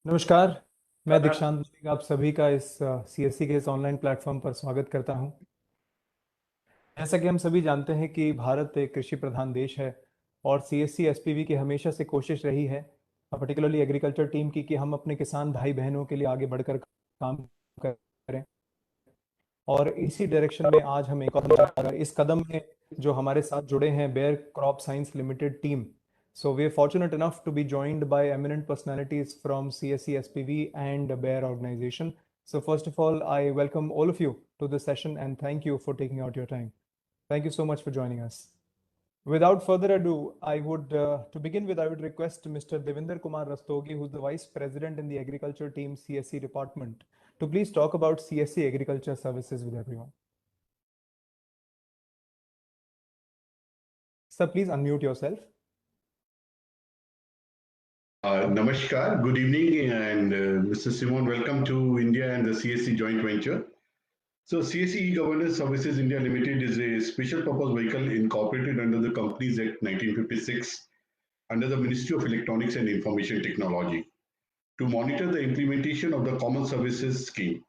नमस्कार। मैं दीक्षांत मलिक आप सभी का इस सीएससी के इस ऑनलाइन प्लेटफॉर्म पर स्वागत करता हूं। जैसा कि हम सभी जानते हैं कि भारत एक कृषि प्रधान देश है और सीएससी एसपीवी की हमेशा से कोशिश रही है, पर्टिकुलरली एग्रीकल्चर टीम की, कि हम अपने किसान भाई बहनों के लिए आगे बढ़कर काम करें। और इसी डायरेक्शन में आज हम एक और इस कदम में जो हमारे साथ जुड़े हैं Bayer crop science limited team. So we are fortunate enough to be joined by eminent personalities from CSC SPV and Bayer organization. So first of all, I welcome all of you to this session and thank you for taking out your time. Thank you so much for joining us. Without further ado, to begin with, I would request Mr. Devinder Kumar Rastogi, who's the Vice President in the Agriculture Team CSC Department, to please talk about CSC Agriculture Services with everyone. Sir, please unmute yourself. Namaskar, good evening, and Mr. Simon, welcome to India and the CSC joint venture. So CSC E-Governance Services India Limited is a special purpose vehicle incorporated under the Companies Act 1956 under the Ministry of Electronics and Information Technology to monitor the implementation of the Common Services Scheme.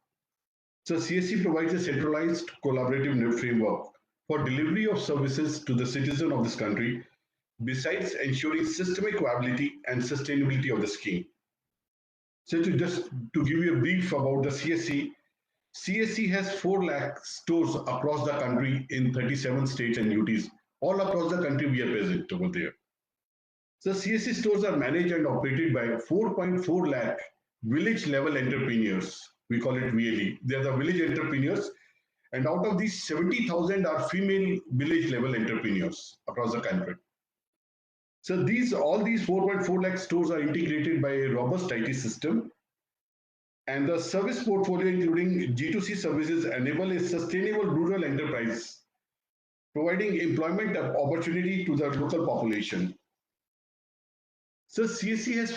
So CSC provides a centralized collaborative framework for delivery of services to the citizen of this country, besides ensuring systemic viability and sustainability of the scheme. So to give you a brief about the CSC has 4 lakh stores across the country in 37 states and UTs. All across the country we are present over there. So CSC stores are managed and operated by 4.4 lakh village level entrepreneurs. We call it VLE. They are the village entrepreneurs, and out of these 70,000 are female village level entrepreneurs across the country. So all these 4.4 lakh stores are integrated by a robust IT system, and the service portfolio including G2C services enable a sustainable rural enterprise, providing employment opportunity to the local population. So CSC has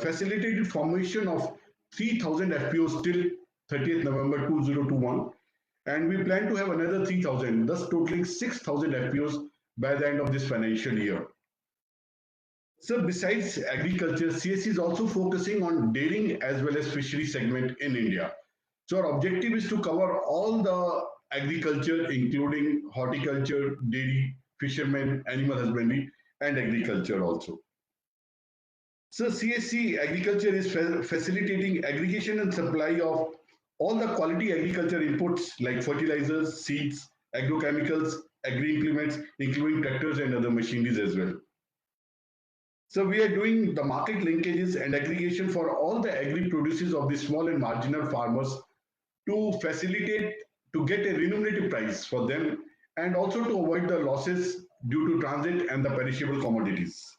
facilitated formation of 3,000 FPOs till 30th November 2021, and we plan to have another 3,000, thus totaling 6,000 FPOs by the end of this financial year. So besides agriculture, CSC is also focusing on dairying as well as fishery segment in India. So our objective is to cover all the agriculture, including horticulture, dairy, fishermen, animal husbandry, and agriculture also. So CSC agriculture is facilitating aggregation and supply of all the quality agriculture inputs like fertilizers, seeds, agrochemicals, agri implements, including tractors and other machineries as well. So we are doing the market linkages and aggregation for all the agri produces of the small and marginal farmers to facilitate to get a remunerative price for them, and also to avoid the losses due to transit and the perishable commodities.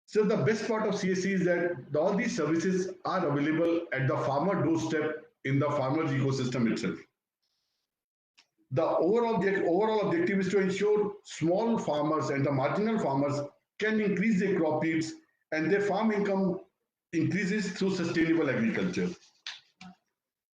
So the best part of CSC is that all these services are available at the farmer doorstep in the farmer's ecosystem itself. The overall objective is to ensure small farmers and the marginal farmers can increase their crop yields and their farm income increases through sustainable agriculture.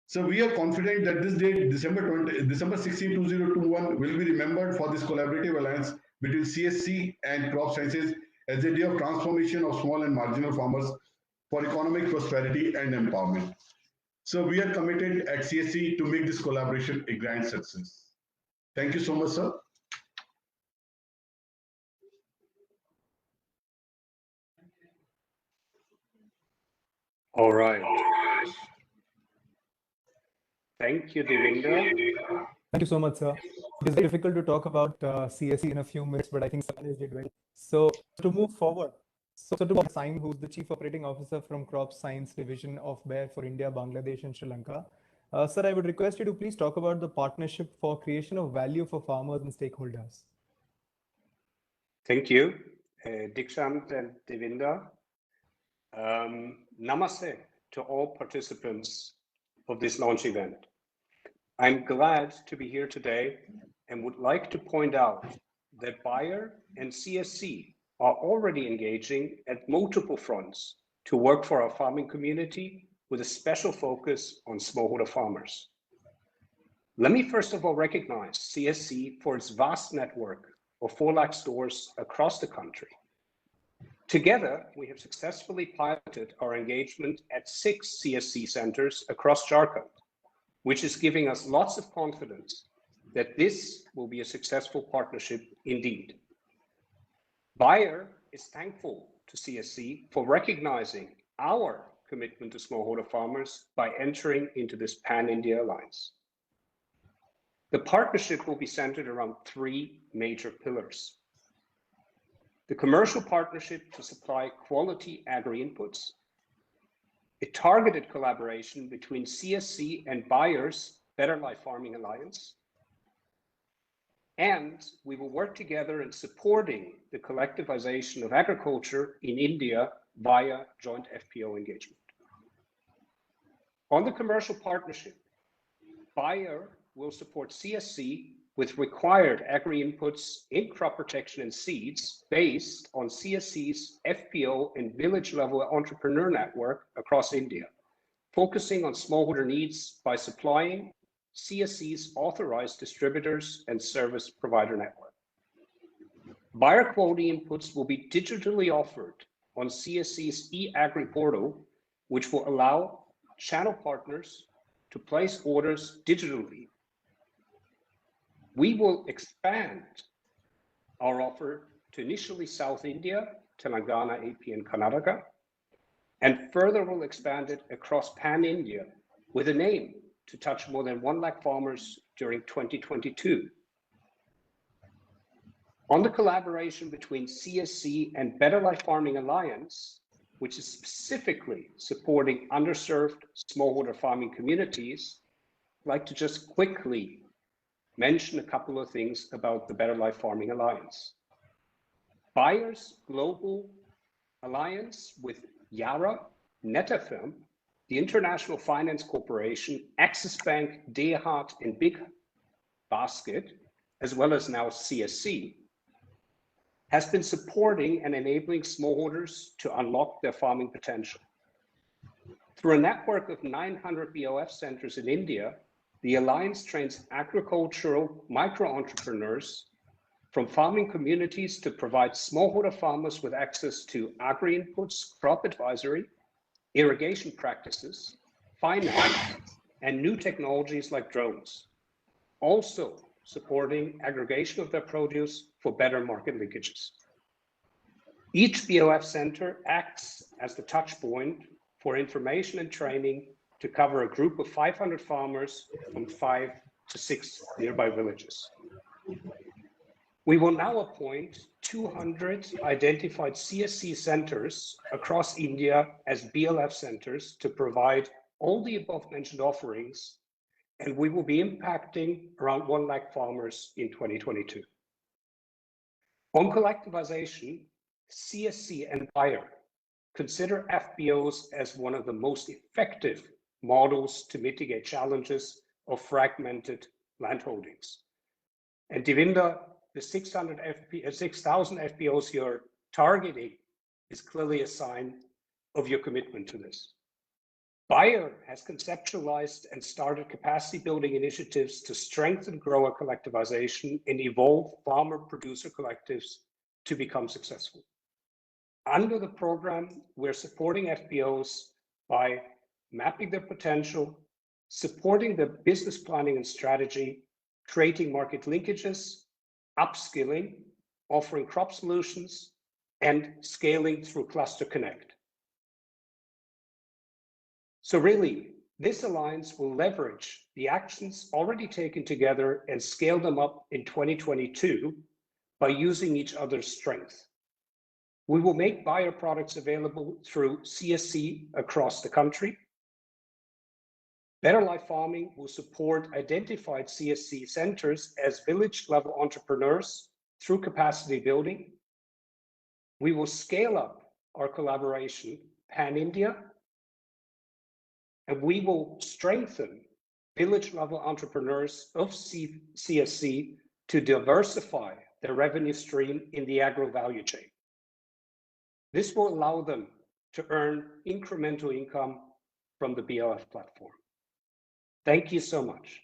So we are confident that this date, December 16, 2021, will be remembered for this collaborative alliance between CSC and crop sciences as a day of transformation of small and marginal farmers for economic prosperity and empowerment. So we are committed at CSC to make this collaboration a grand success. Thank you so much, sir. All right. Thank you, Devinder. Thank you so much, sir. It is very difficult to talk about CSC in a few minutes, but I think Sandesh did well. So to move forward, to Saim, who's the Chief Operating Officer from Crop Science Division of Bayer for India, Bangladesh, and Sri Lanka. Sir, I would request you to please talk about the partnership for creation of value for farmers and stakeholders. Thank you, Dikshant and Devinder. Namaste to all participants of this launch event. I'm glad to be here today and would like to point out that Bayer and CSC are already engaging at multiple fronts to work for our farming community with a special focus on smallholder farmers. Let me first of all recognize CSC for its vast network of 4 lakh stores across the country. Together, we have successfully piloted our engagement at 6 CSC centers across Jharkhand, which is giving us lots of confidence that this will be a successful partnership indeed. Bayer is thankful to CSC for recognizing our commitment to smallholder farmers by entering into this Pan-India alliance. The partnership will be centered around 3 major pillars. The commercial partnership to supply quality agri-inputs, a targeted collaboration between CSC and Bayer's Better Life Farming Alliance, and we will work together in supporting the collectivization of agriculture in India via joint FPO engagement. On the commercial partnership, Bayer will support CSC with required agri-inputs in crop protection and seeds based on CSC's FPO and village-level entrepreneur network across India, focusing on smallholder needs by supplying CSC's authorized distributors and service provider network. Bayer quality inputs will be digitally offered on CSC's e-agri portal, which will allow channel partners to place orders digitally. We will expand our offer to initially South India, Telangana, AP, and Karnataka, and further will expand it across Pan-India with an aim to touch more than 1 lakh farmers during 2022. On the collaboration between CSC and Better Life Farming Alliance, which is specifically supporting underserved smallholder farming communities, I'd like to just quickly mention a couple of things about the Better Life Farming Alliance. Bayer's global alliance with Yara, Netafim, the International Finance Corporation, Axis Bank, DHAT, and Big Basket, as well as now CSC, has been supporting and enabling smallholders to unlock their farming potential. Through a network of 900 BOF centers in India, the Alliance trains agricultural micro-entrepreneurs from farming communities to provide smallholder farmers with access to agri-inputs, crop advisory, irrigation practices, finance, and new technologies like drones. Also supporting aggregation of their produce for better market linkages. Each BOF center acts as the touch point for information and training to cover a group of 500 farmers from 5 to 6 nearby villages. We will now appoint 200 identified CSC centers across India as BLF centers to provide all the above mentioned offerings, and we will be impacting around 1 lakh farmers in 2022. On collectivization, CSC and Bayer consider FBOs as one of the most effective models to mitigate challenges of fragmented landholdings. And Devinder, the 6,000 FBOs you're targeting is clearly a sign of your commitment to this. Bayer has conceptualized and started capacity building initiatives to strengthen grower collectivization and evolve farmer producer collectives to become successful. Under the program, we're supporting FBOs by mapping their potential, supporting their business planning and strategy, creating market linkages, upskilling, offering crop solutions, and scaling through Cluster Connect. So really, this alliance will leverage the actions already taken together and scale them up in 2022 by using each other's strength. We will make Bayer products available through CSC across the country. Better Life Farming will support identified CSC centers as village-level entrepreneurs through capacity building. We will scale up our collaboration pan-India, and we will strengthen village-level entrepreneurs of CSC to diversify their revenue stream in the agro value chain. This will allow them to earn incremental income from the BLF platform. Thank you so much.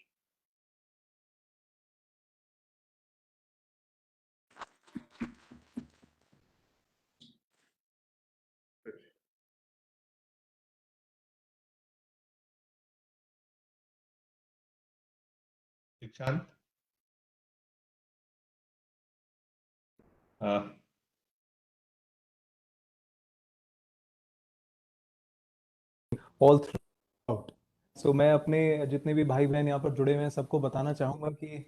Dikshant. All throughout. So मैं अपने जितने भी भाई बहन यहाँ पर जुड़े हुए हैं सबको बताना चाहूंगा कि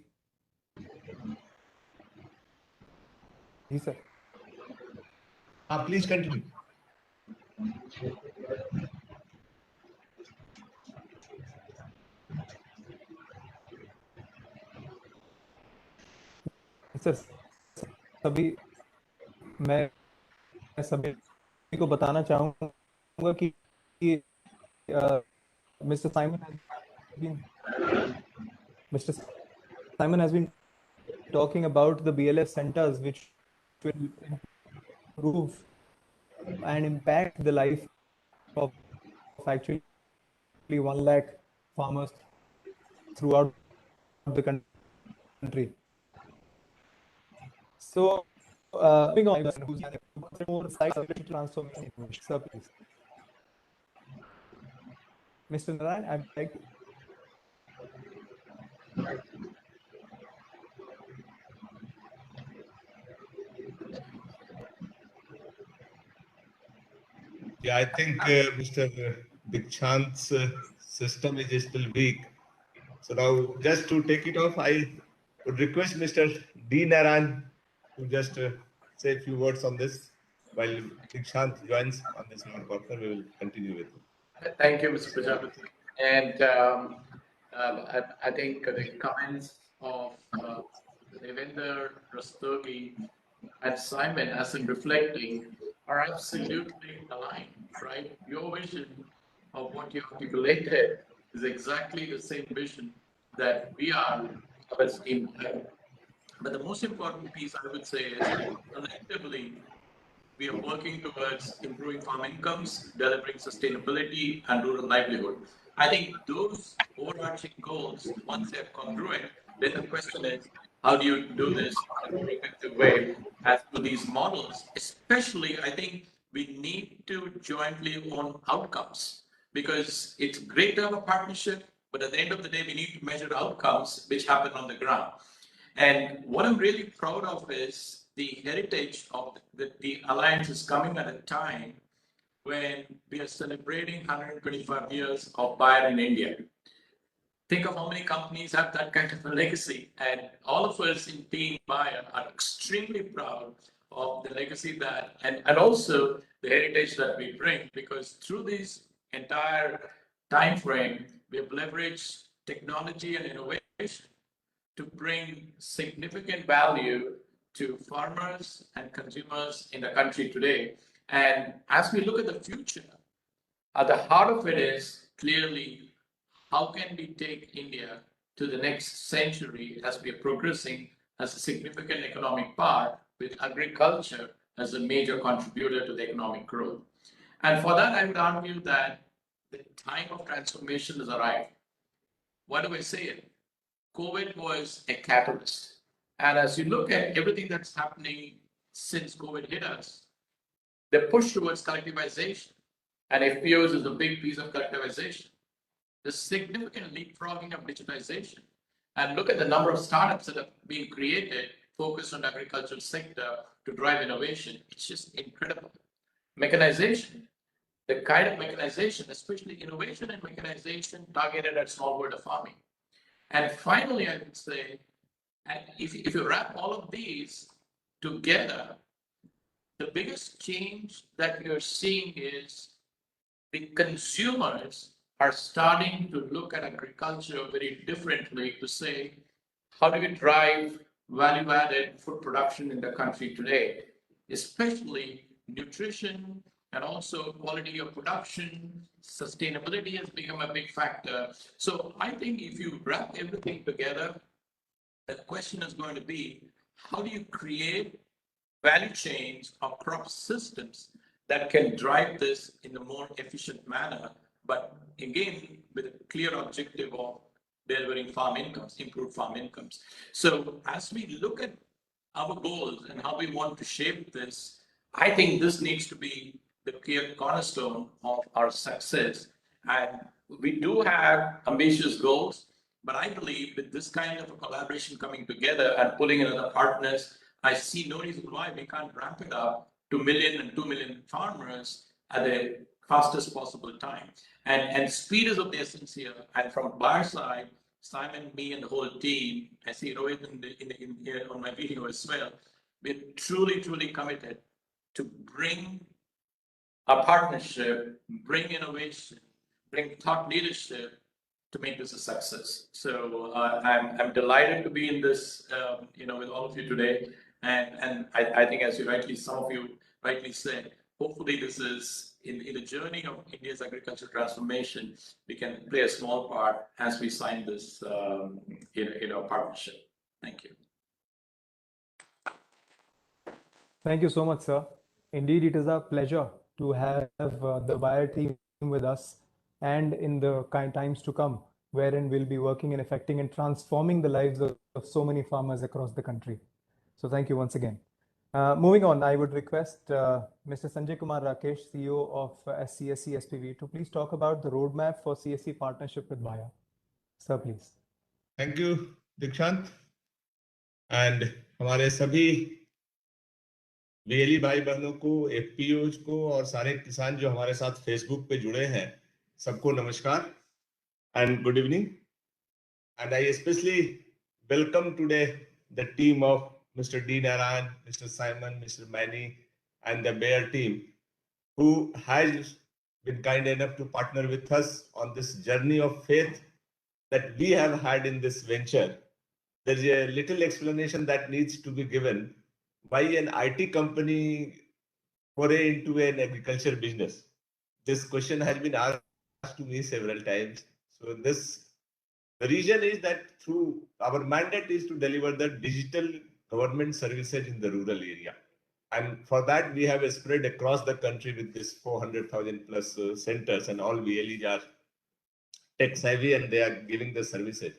जी सर। Please continue. सर सभी मैं सभी को बताना चाहूंगा कि mister Simon has been Mr. Simon has been talking about the BLS centers which will improve and impact the life of actually 1 lakh farmers throughout the country. So, moving on, who's more sites of transformation, sir, please. Mr. Narayan, I'd like to. Yeah, I think Mr. Dikshant's system is still weak. So now, just to take it off, I would request Mr. D. Naran to just say a few words on this while Dikshant joins on this non-partner. We will continue with it. Thank you, Mr. Prajapati. And I think the comments of Devender, Rastogi, and Simon, as in reflecting, are absolutely aligned, right? Your vision of what you articulated is exactly the same vision that we are as team. But the most important piece I would say is collectively, we are working towards improving farm incomes, delivering sustainability and rural livelihood. I think those overarching goals, once they're congruent, then the question is, how do you do this in a more effective way as to these models? Especially, I think we need to jointly own outcomes because it's great to have a partnership, but at the end of the day, we need to measure outcomes which happen on the ground. And what I'm really proud of is the heritage of the alliance is coming at a time when we are celebrating 125 years of Bayer in India. Think of how many companies have that kind of a legacy, and all of us in Team Bayer are extremely proud of the legacy that, and also the heritage that we bring, because through this entire time frame, we have leveraged technology and innovation to bring significant value to farmers and consumers in the country today. And as we look at the future, at the heart of it is clearly how can we take India to the next century as we are progressing as a significant economic part with agriculture as a major contributor to the economic growth. And for that, I would argue that the time of transformation has arrived. Why do I say it? COVID was a catalyst. And as you look at everything that's happening since COVID hit us, the push towards collectivization, and FPOs is a big piece of collectivization, the significant leapfrogging of digitization, and look at the number of startups that have been created focused on the agricultural sector to drive innovation. It's just incredible. Mechanization, the kind of mechanization, especially innovation and mechanization targeted at smallholder farming. And finally, I would say, and if you wrap all of these together, the biggest change that you're seeing is the consumers are starting to look at agriculture very differently to say, how do we drive value-added food production in the country today, especially nutrition and also quality of production, sustainability has become a big factor. So I think if you wrap everything together, the question is going to be, how do you create value chains or crop systems that can drive this in a more efficient manner, but again, with a clear objective of delivering farm incomes, improved farm incomes. So as we look at our goals and how we want to shape this, I think this needs to be the clear cornerstone of our success. And we do have ambitious goals. But I believe with this kind of a collaboration coming together and pulling in other partners, I see no reason why we can't ramp it up to 1 million and 2 million farmers at the fastest possible time. And speed is of the essence here. And from our side, Simon, me, and the whole team, I see Rohit in here on my video as well, we're truly, truly committed to bring a partnership, bring innovation, bring thought leadership to make this a success. So I'm delighted to be in this, with all of you today. And I think, as you rightly, some of you rightly said, hopefully this is in the journey of India's agricultural transformation. We can play a small part as we sign this, partnership. Thank you. Thank you so much, sir. Indeed, it is a pleasure to have the Bayer team with us, and in the times to come, wherein we'll be working and affecting and transforming the lives of so many farmers across the country. So thank you once again. Moving on, I would request Mr. Sanjay Kumar Rakesh, CEO of CSC SPV, to please talk about the roadmap for CSC partnership with Bayer. Sir, please. Thank you, Dikshant. And हमारे सभी VLE भाई बहनों को, FPOs को और सारे किसान जो हमारे साथ फेसबुक पे जुड़े हैं, सबको नमस्कार and good evening. And I especially welcome today the team of Mr. D. Narayan, Mr. Simon, Mr. Manny, and the Bayer team, who has been kind enough to partner with us on this journey of faith that we have had in this venture. There's a little explanation that needs to be given why an IT company foray into an agriculture business. This question has been asked to me several times. So the reason is that through our mandate is to deliver the digital government services in the rural area. And for that, we have spread across the country with this 400,000 plus centers, and all VLEs are tech savvy and they are giving the services.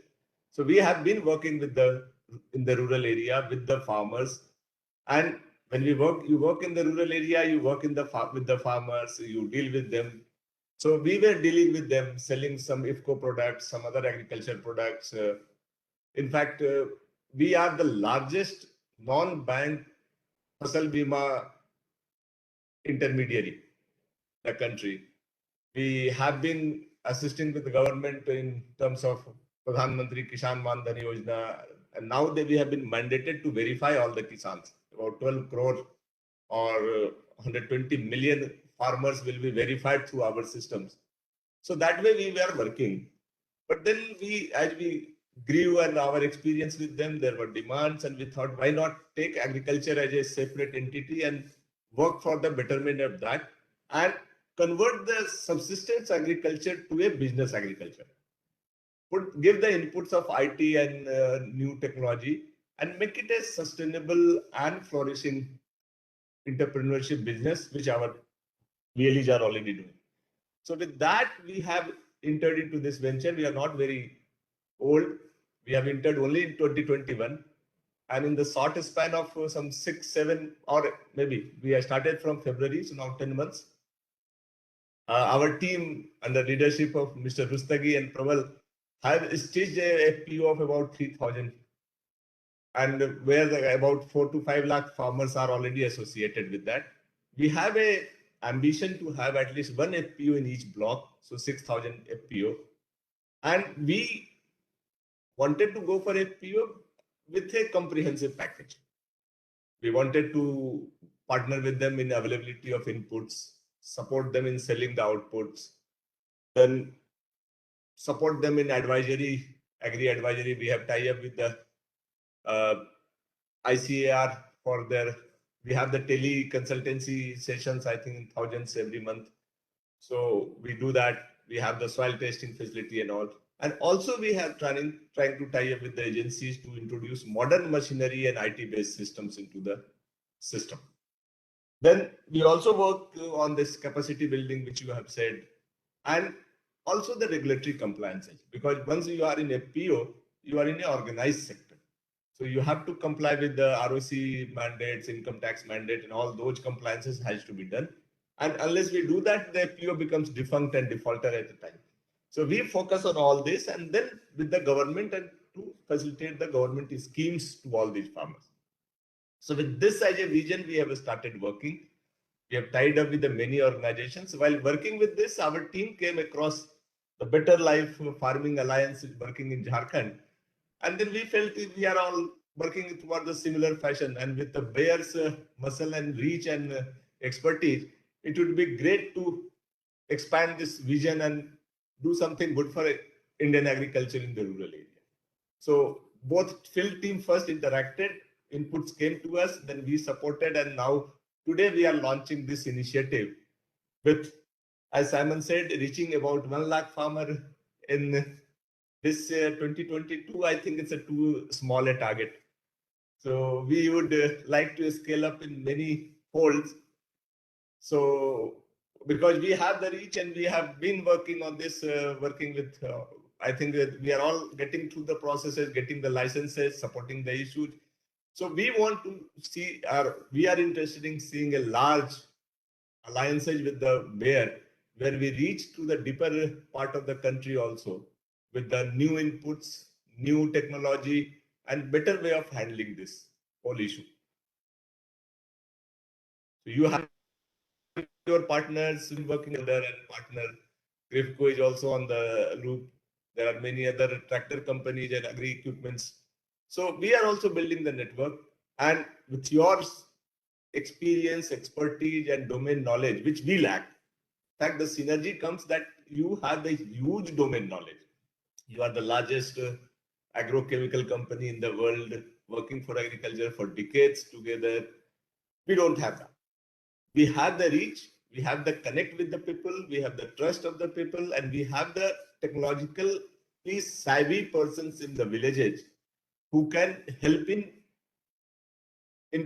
So we have been working with in the rural area with the farmers. And when you work in the rural area, you work with the farmers, you deal with them. So we were dealing with them, selling some IFCO products, some other agriculture products. In fact, we are the largest non-bank Fasal Bima intermediary in the country. We have been assisting with the government in terms of Pradhan Mantri Kisan Man Dhan Yojana, and now we have been mandated to verify all the Kisans. About 12 crore or 120 million farmers will be verified through our systems. So that way we were working. But then as we grew and our experience with them, there were demands, and we thought, why not take agriculture as a separate entity and work for the betterment of that and convert the subsistence agriculture to a business agriculture. Give the inputs of IT and new technology and make it a sustainable and flourishing entrepreneurship business, which our VLEs are already doing. So with that, we have entered into this venture. We are not very old. We have entered only in 2021. And in the short span of some 6, 7, or maybe we have started from February, so now 10 months. Our team under leadership of Mr. Rustagi and Praval have staged a FPO of about 3,000, and where about 4 to 5 lakh farmers are already associated with that. We have a ambition to have at least one FPO in each block, so 6,000 FPO. And we wanted to go for FPO with a comprehensive package. We wanted to partner with them in availability of inputs, support them in selling the outputs, then support them in advisory, agri-advisory. We have tie-up with the ICAR for we have the tele consultancy sessions, I think in thousands every month. So we do that. We have the soil testing facility and all. And also we have trying to tie up with the agencies to introduce modern machinery and IT-based systems into the system. Then we also work on this capacity building, which you have said, and also the regulatory compliances, because once you are in FPO, you are in an organized sector. So you have to comply with the ROC mandates, income tax mandate, and all those compliances has to be done. And unless we do that, the FPO becomes defunct and defaulter at the time. So we focus on all this, and then with the government and to facilitate the government schemes to all these farmers. So with this as a vision, we have started working. We have tied up with the many organizations. While working with this, our team came across the Better Life Farming Alliance working in Jharkhand. And then we felt we are all working toward the similar fashion. And with the Bayer's muscle and reach and expertise, it would be great to expand this vision and do something good for Indian agriculture in the rural area. So both field team first interacted, inputs came to us, then we supported, and now today we are launching this initiative with, as Simon said, reaching about 1 lakh farmer in this 2022. I think it's a too small a target. So we would like to scale up in many folds. So because we have the reach and we have been working on this, working with, I think that we are all getting through the processes, getting the licenses, supporting the issues. So we want to see, we are interested in seeing a large alliances with the Bayer, where we reach to the deeper part of the country also with the new inputs, new technology, and better way of handling this whole issue. So you have your partners working together, and partner Grifco is also on the loop. There are many other tractor companies and agri equipments. So we are also building the network, and with your experience, expertise, and domain knowledge, which we lack. In fact, the synergy comes that you have the huge domain knowledge. You are the largest agrochemical company in the world, working for agriculture for decades together. We don't have that. We have the reach, we have the connect with the people, we have the trust of the people, and we have the technologically savvy persons in the villages who can help in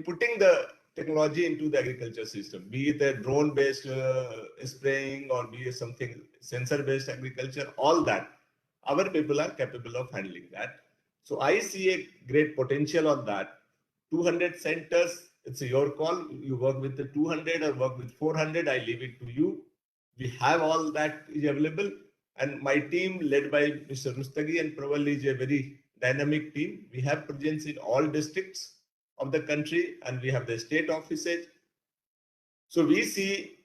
putting the technology into the agriculture system, be it a drone-based spraying or be it something sensor-based agriculture, all that. Our people are capable of handling that. So I see a great potential on that. 200 centers, it's your call. You work with the 200 or work with 400, I leave it to you. We have all that is available. And my team led by Mr. Rustagi and Praval is a very dynamic team. We have presence in all districts of the country, and we have the state offices. So we see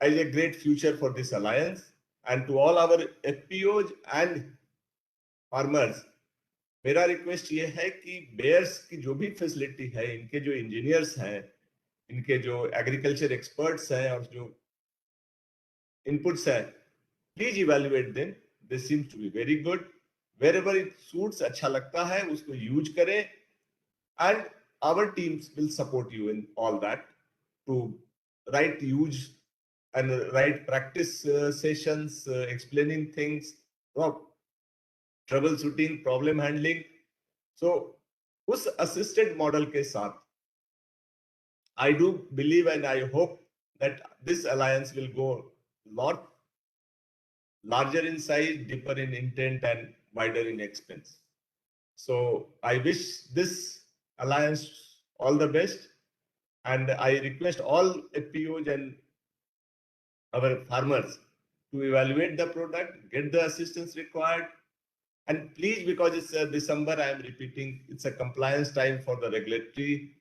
as a great future for this alliance. And to all our FPOs and farmers, मेरा request ये है कि bears की जो भी facility है, इनके जो इंजीनियर्स हैं, इनके जो एग्रीकल्चर एक्सपर्ट्स हैं और जो इनपुट्स हैं, please evaluate them. They seem to be very good. Wherever it suits, अच्छा लगता है उसको यूज करें, and our teams will support you in all that to write huge and write practice sessions, explaining things, troubleshooting, problem handling. So उस assisted model के साथ I do believe and I hope that this alliance will go lot larger in size, deeper in intent, and wider in expense. So I wish this alliance all the best, and I request all FPOs and our farmers to evaluate the product, get the assistance required, and please, because it's December, I am repeating, it's a compliance time for the regulatory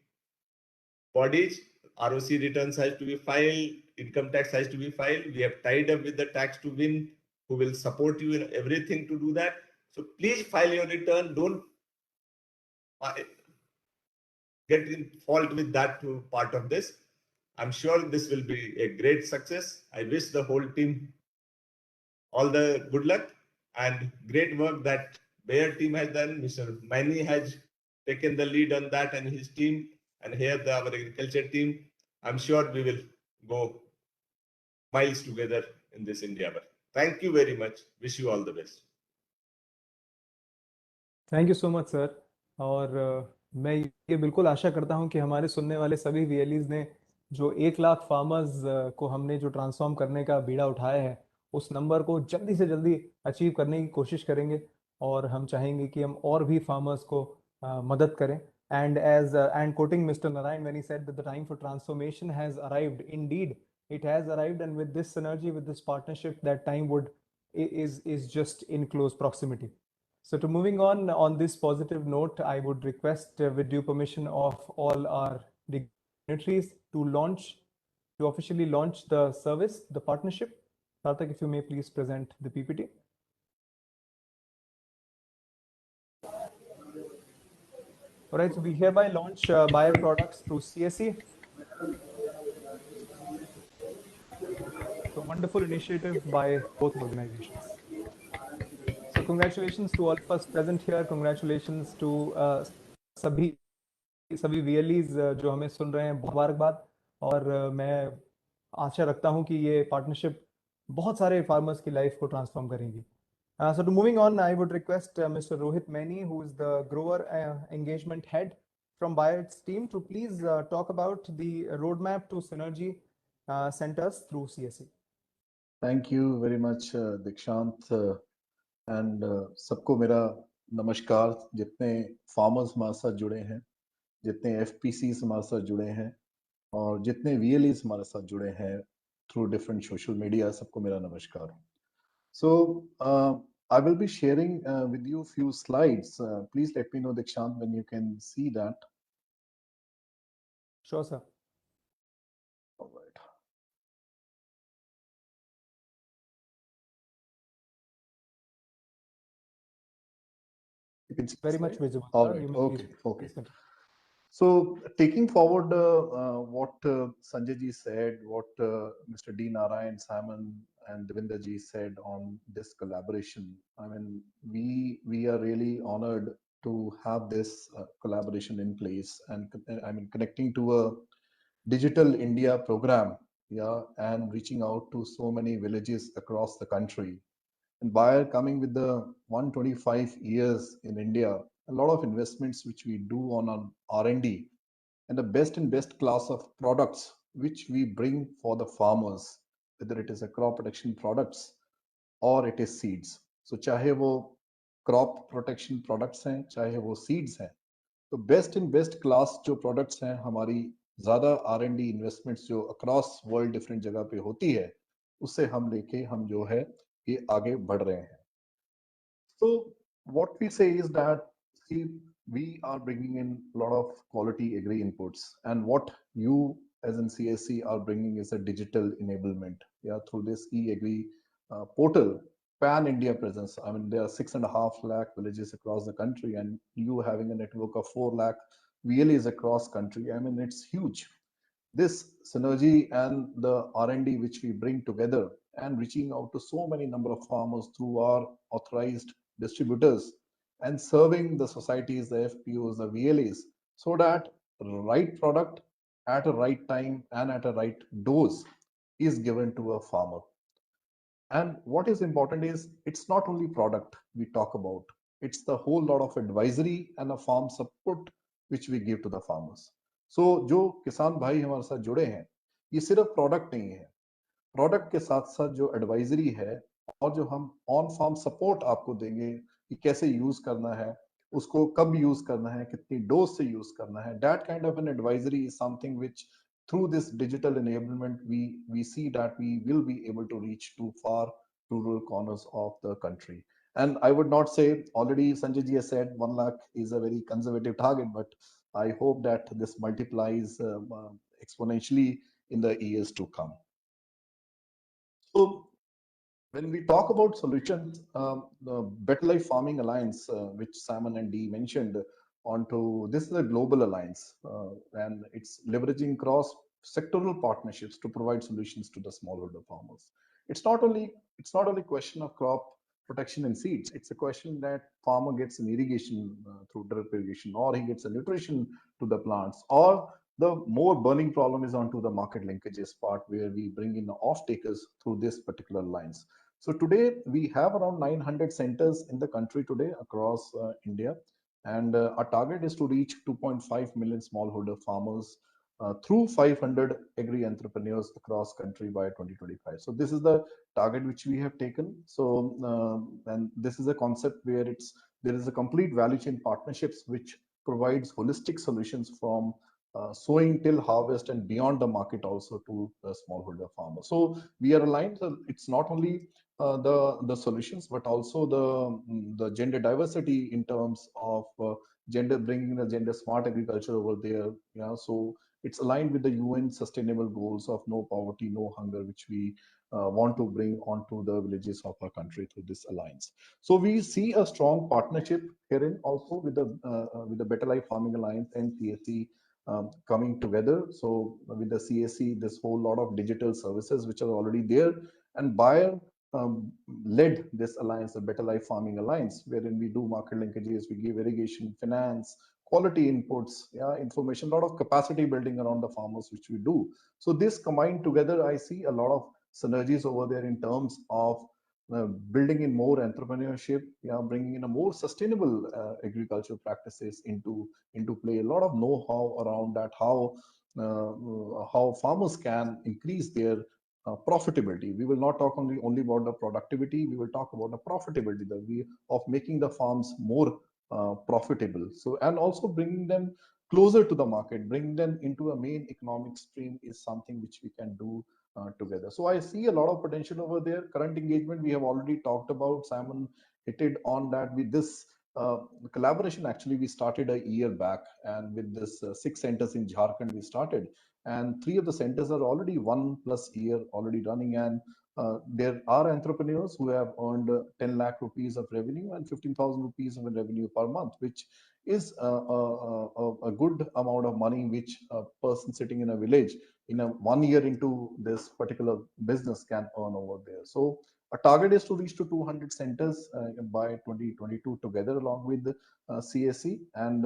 bodies. ROC returns has to be filed, income tax has to be filed. We have tied up with the tax to win, who will support you in everything to do that. So please file your return. Don't get in fault with that part of this. I'm sure this will be a great success. I wish the whole team all the good luck and great work that Bayer team has done. Mr. Maini has taken the lead on that and his team, and here our agriculture team. I'm sure we will go miles together in this endeavor. Thank you very much. Wish you all the best. Thank you so much sir. और मैं ये बिल्कुल आशा करता हूं कि हमारे सुनने वाले सभी वीएलईज ने जो 1 लाख फार्मर्स को हमने जो ट्रांसफॉर्म करने का बीड़ा उठाया है, उस नंबर को जल्दी से जल्दी अचीव करने की कोशिश करेंगे. और हम चाहेंगे कि हम और भी फार्मर्स को मदद करें. And quoting Mr. Narayan when he said that the time for transformation has arrived, indeed it has arrived, and with this synergy, with this partnership, that time would is just in close proximity. So to moving on this positive note, I would request with due permission of all our dignitaries to officially launch the service, the partnership. Sarthak, if you may please present the PPT. All right, so we hereby launch Bayer products through CSC. So wonderful initiative by both organizations. So congratulations to all of us present here. Congratulations to सभी सभी VLEs जो हमें सुन रहे हैं, मुबारकबाद। और मैं आशा रखता हूं कि ये पार्टनरशिप बहुत सारे फार्मर्स की लाइफ को ट्रांसफॉर्म करेंगी। So to moving on, I would request Mr. Rohit Maini, who is the grower engagement head from Bayer's team, to please talk about the roadmap to synergy centers through CSC. Thank you very much, Dikshant, and सबको मेरा नमस्कार। जितने farmers हमारे साथ जुड़े हैं, जितने FPCs हमारे साथ जुड़े हैं और जितने VLEs हमारे साथ जुड़े हैं through different social media, सबको मेरा नमस्कार। So I will be sharing with you a few slides. Please let me know, Dikshant, when you can see that. Sure, sir. All right. You can see very much visible. All Sir. right. You may Okay. please Okay. continue. So taking forward what Sanjay ji said, what Mr. D. Narayan, Simon, and Devinder ji said on this collaboration, I mean, we are really honored to have this collaboration in place, and I mean connecting to a digital India program, yeah, and reaching out to so many villages across the country. And Bayer coming with the 125 years in India, a lot of investments which we do on R&D and the best in best class of products which we bring for the farmers, whether it is a crop protection products or it is seeds. So चाहे वो crop protection products हैं, चाहे वो seeds हैं, तो best in best class जो products हैं, हमारी ज्यादा R&D इन्वेस्टमेंट्स जो अक्रॉस वर्ल्ड डिफरेंट जगह पे होती है, उससे हम लेके हम जो है ये आगे बढ़ रहे हैं। So what we say is that, see, we are bringing in a lot of quality agri inputs, and what you as in CSC are bringing is a digital enablement. Yeah, through this e-agri portal, pan India presence. I mean, there are 6.5 lakh villages across the country, and you having a network of 4 lakh VLEs across country. I mean, it's huge. This synergy and the R&D which we bring together and reaching out to so many number of farmers through our authorized distributors and serving the societies, the FPOs, the VLAs, so that right product at a right time and at a right dose is given to a farmer. And what is important is it's not only product we talk about, it's the whole lot of advisory and a farm support which we give to the farmers. So जो किसान भाई हमारे साथ जुड़े हैं, ये सिर्फ product नहीं है, प्रोडक्ट के साथ साथ जो एडवाइजरी है और जो हम ऑन फार्म सपोर्ट आपको देंगे कि कैसे यूज करना है, उसको कब यूज करना है, कितनी डोज से यूज करना है, that kind of an advisory is something which through this digital enablement we see that we will be able to reach to far rural corners of the country. And I would not say, already Sanjay ji has said 1 lakh is a very conservative target, but I hope that this multiplies exponentially in the years to come. So when we talk about solutions, the Better Life Farming Alliance, which Simon and Dee mentioned, onto this is a global alliance, and it's leveraging cross sectoral partnerships to provide solutions to the smallholder farmers. It's not only question of crop protection and seeds. It's a question that farmer gets an irrigation through drip irrigation, or he gets a nutrition to the plants, or the more burning problem is onto the market linkages part, where we bring in the off takers through this particular lines. So today we have around 900 centers in the country today across India, and our target is to reach 2.5 million smallholder farmers through 500 agri entrepreneurs across country by 2025. So this is the target which we have taken. So and this is a concept where there is a complete value chain partnerships which provides holistic solutions from sowing till harvest and beyond the market also to the smallholder farmer. So we are aligned. It's not only the solutions, but also the gender diversity in terms of gender, bringing the gender smart agriculture over there. Yeah, so it's aligned with the UN sustainable goals of no poverty, no hunger, which we want to bring onto the villages of our country through this alliance. So we see a strong partnership herein also with the Better Life Farming Alliance and CSC coming together. So with the CSC, this whole lot of digital services which are already there, and Bayer led this alliance, the Better Life Farming Alliance, wherein we do market linkages, we give irrigation, finance, quality inputs, yeah, information, a lot of capacity building around the farmers, which we do. So this combined together, I see a lot of synergies over there in terms of building in more entrepreneurship, yeah, bringing in a more sustainable agricultural practices into play. A lot of know-how around that, how farmers can increase their profitability. We will not talk only about the productivity. We will talk about the profitability, the way of making the farms more profitable. So, and also bringing them closer to the market, bring them into a main economic stream is something which we can do together. So I see a lot of potential over there. Current engagement, we have already talked about. Simon hit it on that. With this collaboration, actually, we started a year back, and with this 6 centers in Jharkhand, we started, and 3 of the centers are already 1+ year already running, and there are entrepreneurs who have earned 10 lakh rupees of revenue and 15,000 rupees of revenue per month, which is a good amount of money which a person sitting in a village in a 1 year into this particular business can earn over there. So our target is to reach to 200 centers by 2022 together along with CSC, and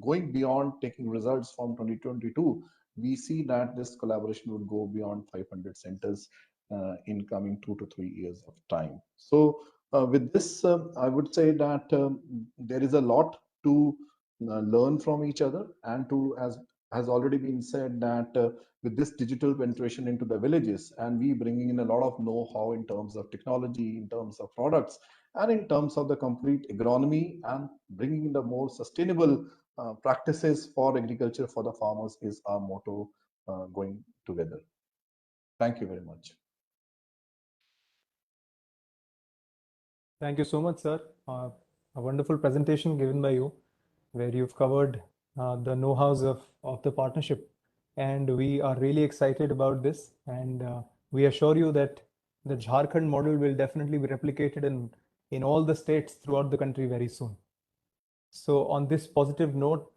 going beyond taking results from 2022, we see that this collaboration will go beyond 500 centers in coming 2 to 3 years of time. So with this, I would say that there is a lot to learn from each other, and to, as has already been said, that with this digital penetration into the villages, and we bringing in a lot of know-how in terms of technology, in terms of products, and in terms of the complete agronomy, and bringing in the more sustainable practices for agriculture for the farmers is our motto going together. Thank you very much. Thank you so much, sir. A wonderful presentation given by you, where you've covered the know-hows of the partnership. And we are really excited about this. And we assure you that the Jharkhand model will definitely be replicated in all the states throughout the country very soon. So on this positive note,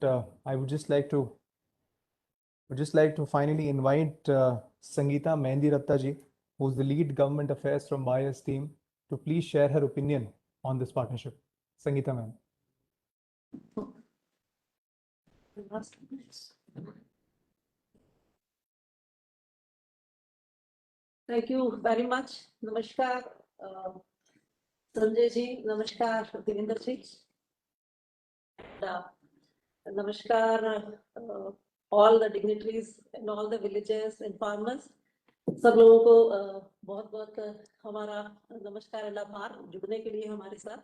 I would just like to finally invite Sangeeta Mehendi Ratta ji, who's the lead government affairs from Bayer's team, to please share her opinion on this partnership. Sangeeta ma'am. Thank you very much. Namaskar, Sanjay ji. Namaskar, Devinder ji. Namaskar, all the dignitaries and all the villagers and farmers. सब लोगों को बहुत बहुत हमारा नमस्कार और आभार जुड़ने के लिए हमारे साथ.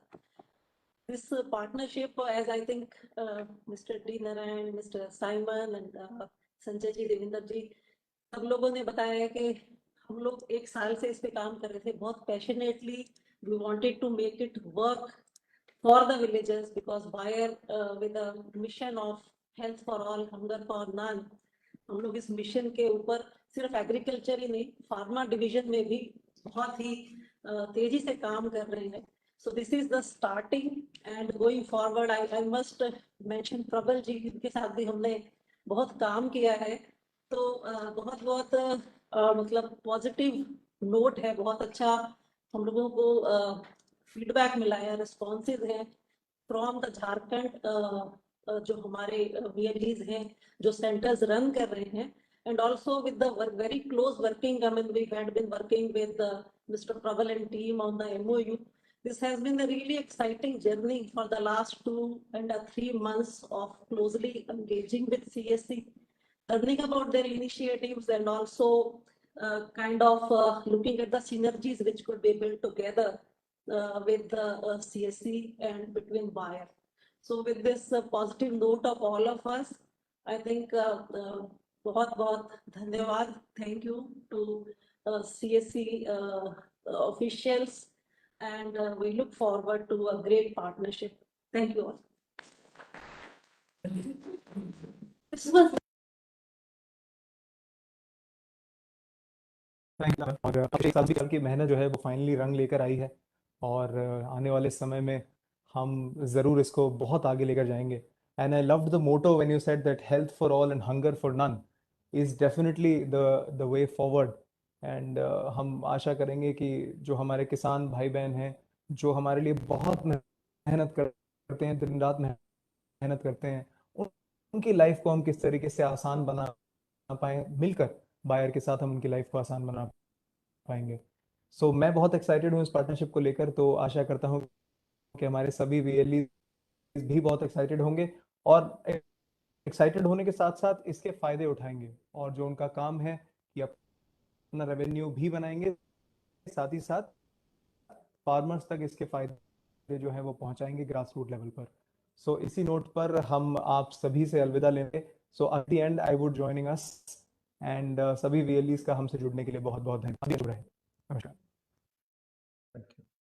This partnership, as I think Mr. D. Narayan, Mr. Simon and Sanjay ji, Devinder ji, सब लोगों ने बताया कि हम लोग 1 साल से इस पे काम कर रहे थे बहुत passionately. We wanted to make it work for the villagers, because Bayer with a mission of health for all, hunger for none, हम लोग इस मिशन के ऊपर सिर्फ एग्रीकल्चर ही नहीं, फार्मा डिवीजन में भी बहुत ही तेजी से काम कर रहे हैं. So this is the starting, and going forward I must mention प्रबल जी, इनके साथ भी हमने बहुत काम किया है. तो बहुत बहुत मतलब पॉजिटिव नोट है, बहुत अच्छा हम लोगों को फीडबैक मिला है, रिस्पॉन्सेज हैं फ्रॉम द झारखंड जो हमारे VLEs हैं, जो सेंटर्स रन कर रहे हैं, and also with the very close working. I mean, we had been working with Mr. Prabal and team on the MOU. This has been a really exciting journey for the last 2 and 3 months of closely engaging with CSC, learning about their initiatives, and also kind of looking at the synergies which could be built together with the CSC and between Bayer. So with this positive note of all of us, I think बहुत बहुत धन्यवाद. Thank you to CSC officials, and we look forward to a great partnership. Thank you all. This was और एक साल की मेहनत जो है वो फाइनली रंग लेकर आई है, और आने वाले समय में हम ज़रूर इसको बहुत आगे लेकर जाएंगे. And I loved the motto when you said that health for all and hunger for none is definitely the way forward. And हम आशा करेंगे कि जो हमारे किसान भाई बहन हैं, जो हमारे लिए बहुत मेहनत करते हैं, दिन रात मेहनत करते हैं, उनकी लाइफ को हम किस तरीके से आसान बना पाए, मिलकर बायर के साथ हम उनकी लाइफ को आसान बना पाएंगे. सो मैं बहुत एक्साइटेड हूँ इस पार्टनरशिप को लेकर. तो आशा करता हूँ कि हमारे सभी वीएलई भी बहुत एक्साइटेड होंगे, और एक्साइटेड होने के साथ साथ इसके फायदे उठाएंगे, और जो उनका काम है कि अपना रेवेन्यू भी बनाएंगे, साथ ही साथ फार्मर्स तक इसके फायदे जो है वो पहुंचाएंगे ग्रास रूट लेवल पर. सो इसी नोट पर हम आप सभी से अलविदा लेंगे. So at the end I would joining us, and VLEs वीएलईज का हमसे जुड़ने के लिए बहुत बहुत धन्यवाद. नमस्कार. Thank you.